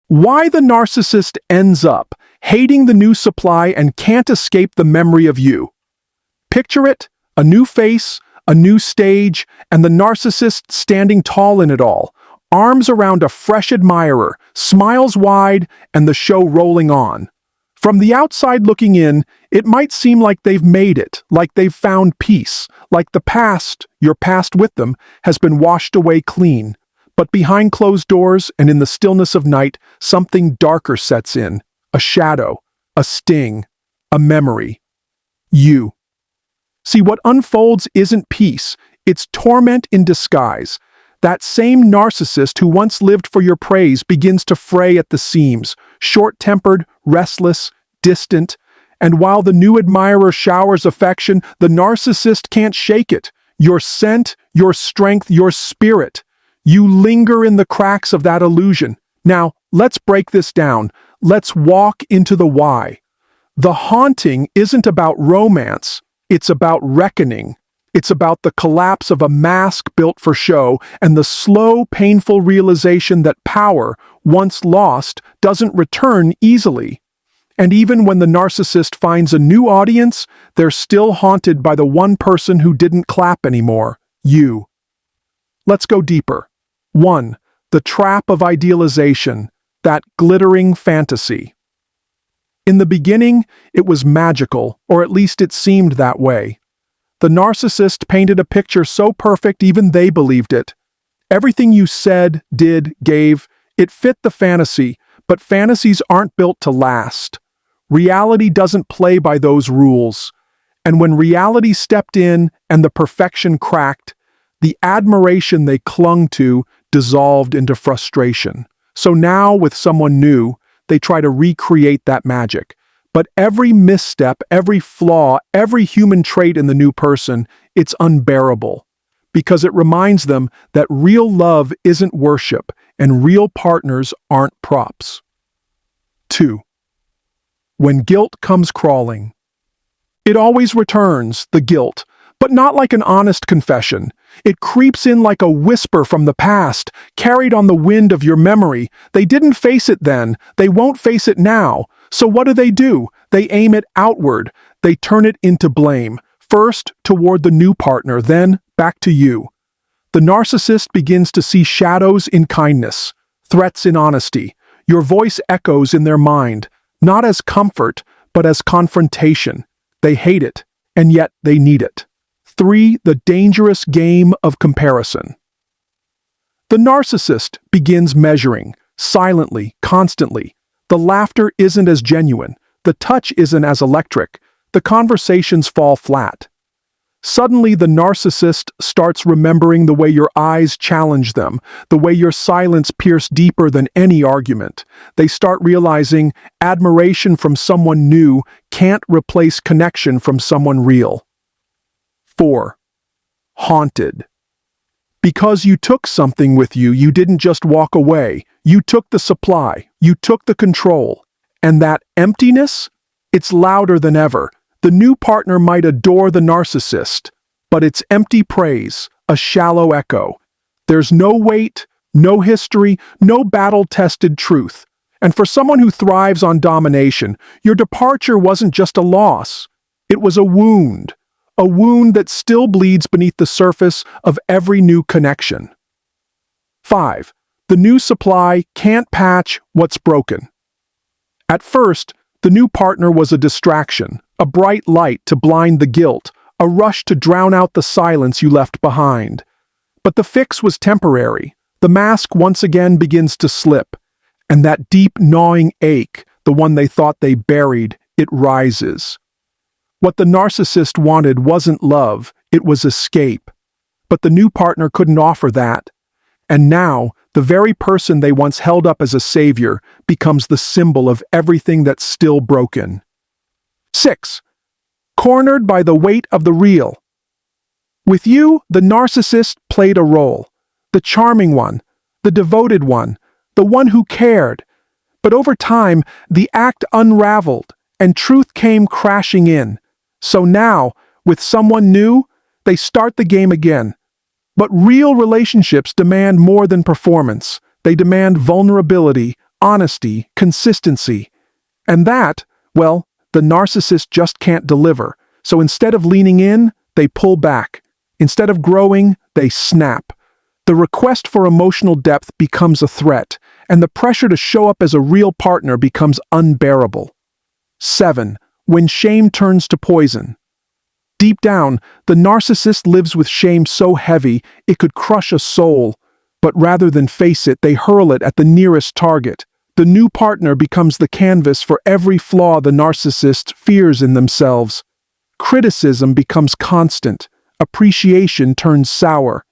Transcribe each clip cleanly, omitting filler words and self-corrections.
Why the narcissist ends up hating the new supply and can't escape the memory of you. Picture it, a new face, a new stage, and the narcissist standing tall in it all, arms around a fresh admirer, smiles wide, and the show rolling on. From the outside looking in, it might seem like they've made it, like they've found peace, like the past, your past with them, has been washed away clean. But behind closed doors and in the stillness of night, something darker sets in. A shadow, a sting, a memory. You. See, what unfolds isn't peace, it's torment in disguise. That same narcissist who once lived for your praise begins to fray at the seams, short-tempered, restless, distant. And while the new admirer showers affection, the narcissist can't shake it. Your scent, your strength, your spirit. You linger in the cracks of that illusion. Now, let's break this down. Let's walk into the why. The haunting isn't about romance. It's about reckoning. It's about the collapse of a mask built for show and the slow, painful realization that power, once lost, doesn't return easily. And even when the narcissist finds a new audience, they're still haunted by the one person who didn't clap anymore, you. Let's go deeper. 1. The trap of idealization, that glittering fantasy. In the beginning, it was magical, or at least it seemed that way. The narcissist painted a picture so perfect even they believed it. Everything you said, did, gave, it fit the fantasy, but fantasies aren't built to last. Reality doesn't play by those rules. And when reality stepped in and the perfection cracked, the admiration they clung to dissolved into frustration. So now, with someone new, they try to recreate that magic. But every misstep, every flaw, every human trait in the new person, it's unbearable. Because it reminds them that real love isn't worship, and real partners aren't props. 2. When guilt comes crawling. It always returns, the guilt, but not like an honest confession. It creeps in like a whisper from the past, carried on the wind of your memory. They didn't face it then, they won't face it now. So what do? They aim it outward. They turn it into blame, first toward the new partner, then back to you. The narcissist begins to see shadows in kindness, threats in honesty. Your voice echoes in their mind, not as comfort, but as confrontation. They hate it, and yet they need it. 3. The dangerous game of comparison. The narcissist begins measuring, silently, constantly. The laughter isn't as genuine, the touch isn't as electric, the conversations fall flat. Suddenly, the narcissist starts remembering the way your eyes challenge them, the way your silence pierced deeper than any argument. They start realizing admiration from someone new can't replace connection from someone real. 4. Haunted. Because you took something with you, you didn't just walk away. You took the supply. You took the control. And that emptiness? It's louder than ever. The new partner might adore the narcissist, but it's empty praise, a shallow echo. There's no weight, no history, no battle-tested truth. And for someone who thrives on domination, your departure wasn't just a loss. It was a wound that still bleeds beneath the surface of every new connection. 5. The new supply can't patch what's broken. At first, the new partner was a distraction, a bright light to blind the guilt, a rush to drown out the silence you left behind. But the fix was temporary. The mask once again begins to slip, and that deep gnawing ache, the one they thought they buried, it rises. What the narcissist wanted wasn't love, it was escape. But the new partner couldn't offer that. And now, the very person they once held up as a savior becomes the symbol of everything that's still broken. 6. Cornered by the weight of the real. With you, the narcissist played a role. The charming one, the devoted one, the one who cared. But over time, the act unraveled, and truth came crashing in. So now, with someone new, they start the game again. But real relationships demand more than performance. They demand vulnerability, honesty, consistency. And that, well, the narcissist just can't deliver. So instead of leaning in, they pull back. Instead of growing, they snap. The request for emotional depth becomes a threat, and the pressure to show up as a real partner becomes unbearable. 7. When shame turns to poison. Deep down, the narcissist lives with shame so heavy it could crush a soul, but rather than face it, they hurl it at the nearest target. The new partner becomes the canvas for every flaw the narcissist fears in themselves. Criticism becomes constant. Appreciation turns sour.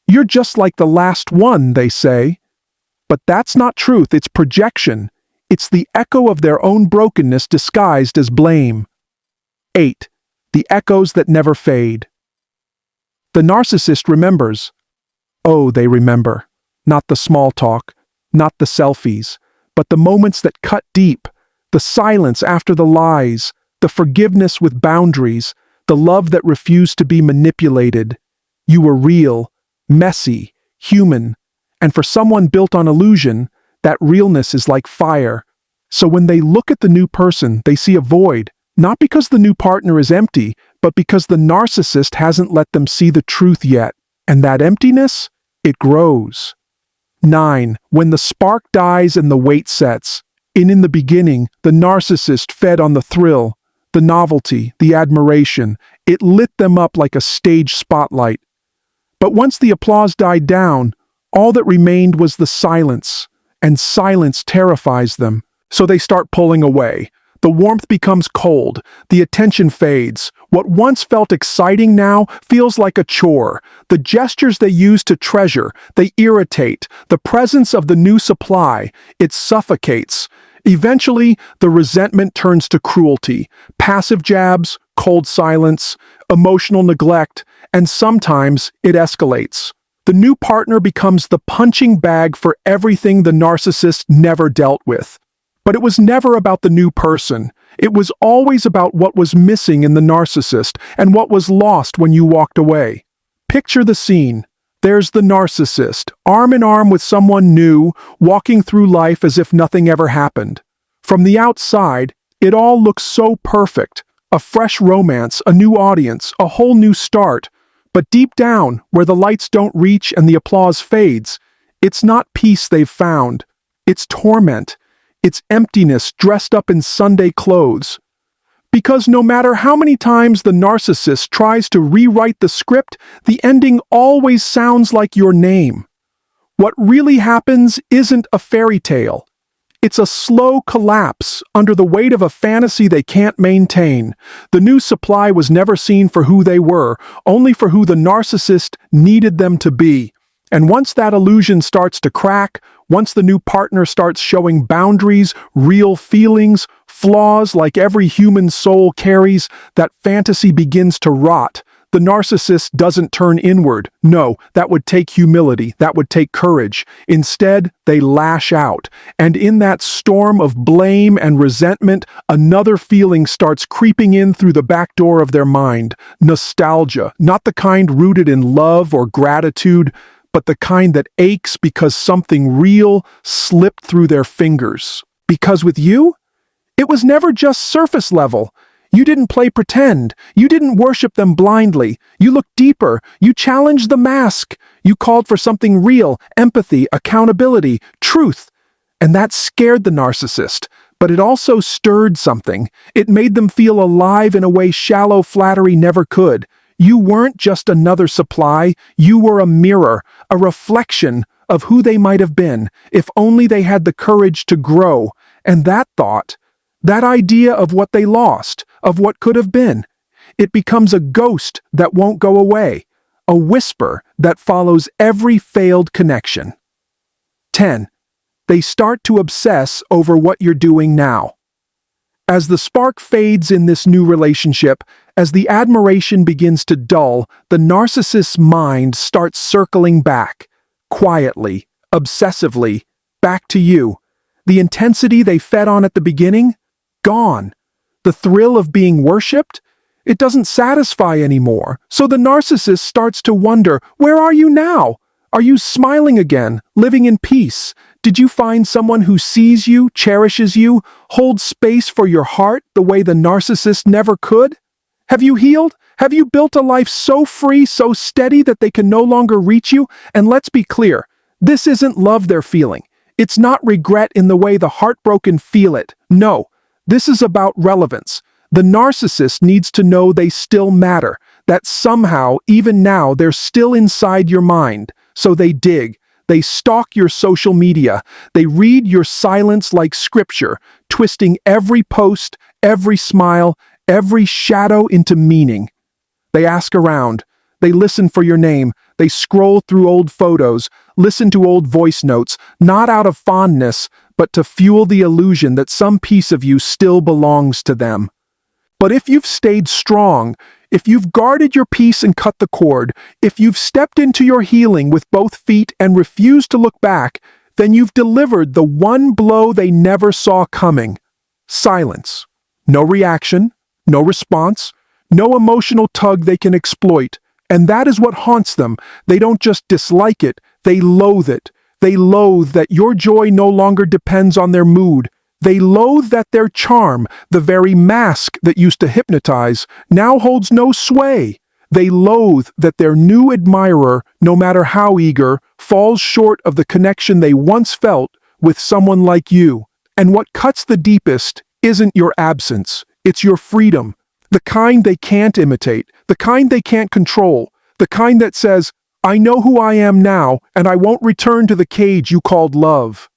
"You're just like the last one," they say. But that's not truth, it's projection. It's the echo of their own brokenness disguised as blame. 8. The echoes that never fade. The narcissist remembers. Oh, they remember. Not the small talk, not the selfies, but the moments that cut deep, the silence after the lies, the forgiveness with boundaries, the love that refused to be manipulated. You were real, messy, human, and for someone built on illusion, that realness is like fire. So when they look at the new person, they see a void, not because the new partner is empty, but because the narcissist hasn't let them see the truth yet. And that emptiness, it grows. 9. When the spark dies and the weight sets. In the beginning, the narcissist fed on the thrill, the novelty, the admiration. It lit them up like a stage spotlight. But once the applause died down, all that remained was the silence, and silence terrifies them. So they start pulling away. The warmth becomes cold, the attention fades. What once felt exciting now feels like a chore. The gestures they use to treasure, they irritate. The presence of the new supply, it suffocates. Eventually, the resentment turns to cruelty. Passive jabs, cold silence, emotional neglect, and sometimes it escalates. The new partner becomes the punching bag for everything the narcissist never dealt with. But it was never about the new person. It was always about what was missing in the narcissist and what was lost when you walked away. Picture the scene. There's the narcissist, arm in arm with someone new, walking through life as if nothing ever happened. From the outside, it all looks so perfect. A fresh romance, a new audience, a whole new start. But deep down, where the lights don't reach and the applause fades, it's not peace they've found. It's torment. It's emptiness dressed up in Sunday clothes. Because no matter how many times the narcissist tries to rewrite the script, the ending always sounds like your name. What really happens isn't a fairy tale. It's a slow collapse under the weight of a fantasy they can't maintain. The new supply was never seen for who they were, only for who the narcissist needed them to be. And once that illusion starts to crack, once the new partner starts showing boundaries, real feelings, flaws like every human soul carries, that fantasy begins to rot. The narcissist doesn't turn inward. No, that would take humility. That would take courage. Instead, they lash out. And in that storm of blame and resentment, another feeling starts creeping in through the back door of their mind. Nostalgia, not the kind rooted in love or gratitude, but the kind that aches because something real slipped through their fingers. Because with you, it was never just surface level. You didn't play pretend. You didn't worship them blindly. You looked deeper. You challenged the mask. You called for something real, empathy, accountability, truth. And that scared the narcissist. But it also stirred something. It made them feel alive in a way shallow flattery never could. You weren't just another supply. You were a mirror, a reflection of who they might have been, if only they had the courage to grow. And that thought, that idea of what they lost, of what could have been, it becomes a ghost that won't go away, a whisper that follows every failed connection. 10. They start to obsess over what you're doing now. As the spark fades in this new relationship, as the admiration begins to dull, the narcissist's mind starts circling back, quietly, obsessively, back to you. The intensity they fed on at the beginning? Gone. The thrill of being worshipped? It doesn't satisfy anymore. So the narcissist starts to wonder, where are you now? Are you smiling again, living in peace? Did you find someone who sees you, cherishes you, holds space for your heart the way the narcissist never could? Have you healed? Have you built a life so free, so steady that they can no longer reach you? And let's be clear, this isn't love they're feeling. It's not regret in the way the heartbroken feel it. No, this is about relevance. The narcissist needs to know they still matter, that somehow, even now, they're still inside your mind. So they dig. They stalk your social media. They read your silence like scripture, twisting every post, every smile, every shadow into meaning. They ask around. They listen for your name. They scroll through old photos, listen to old voice notes, not out of fondness, but to fuel the illusion that some piece of you still belongs to them. But if you've stayed strong, if you've guarded your peace and cut the cord, if you've stepped into your healing with both feet and refused to look back, then you've delivered the one blow they never saw coming. Silence. No reaction, no response, no emotional tug they can exploit. And that is what haunts them. They don't just dislike it, they loathe it. They loathe that your joy no longer depends on their mood. They loathe that their charm, the very mask that used to hypnotize, now holds no sway. They loathe that their new admirer, no matter how eager, falls short of the connection they once felt with someone like you. And what cuts the deepest isn't your absence, it's your freedom. The kind they can't imitate, the kind they can't control, the kind that says, I know who I am now, and I won't return to the cage you called love.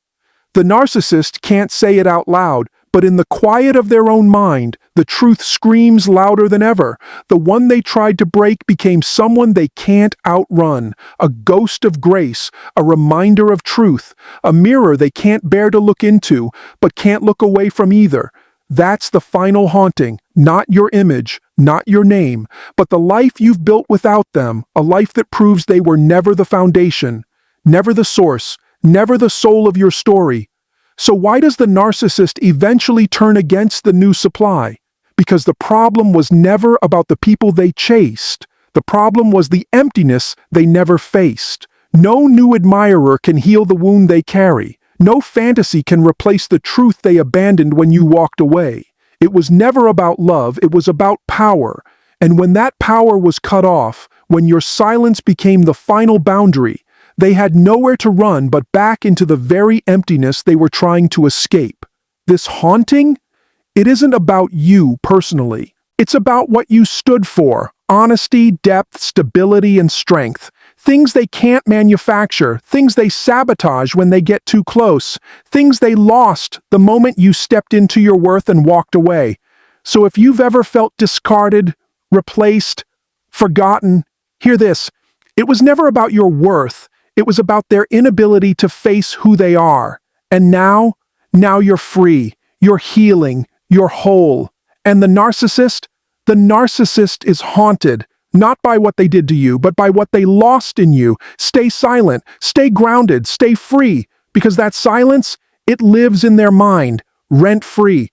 The narcissist can't say it out loud, but in the quiet of their own mind, the truth screams louder than ever. The one they tried to break became someone they can't outrun, a ghost of grace, a reminder of truth, a mirror they can't bear to look into, but can't look away from either. That's the final haunting, not your image, not your name, but the life you've built without them, a life that proves they were never the foundation, never the source, never the soul of your story. So why does the narcissist eventually turn against the new supply? Because the problem was never about the people they chased. The problem was the emptiness they never faced. No new admirer can heal the wound they carry. No fantasy can replace the truth they abandoned when you walked away. It was never about love, it was about power. And when that power was cut off, when your silence became the final boundary, they had nowhere to run but back into the very emptiness they were trying to escape. This haunting? It isn't about you personally. It's about what you stood for. Honesty, depth, stability, and strength. Things they can't manufacture, things they sabotage when they get too close, things they lost the moment you stepped into your worth and walked away. So if you've ever felt discarded, replaced, forgotten, hear this. It was never about your worth. It was about their inability to face who they are. And now you're free, you're healing, you're whole. And the narcissist is haunted, not by what they did to you, but by what they lost in you. Stay silent, stay grounded, stay free, because that silence, it lives in their mind, rent-free,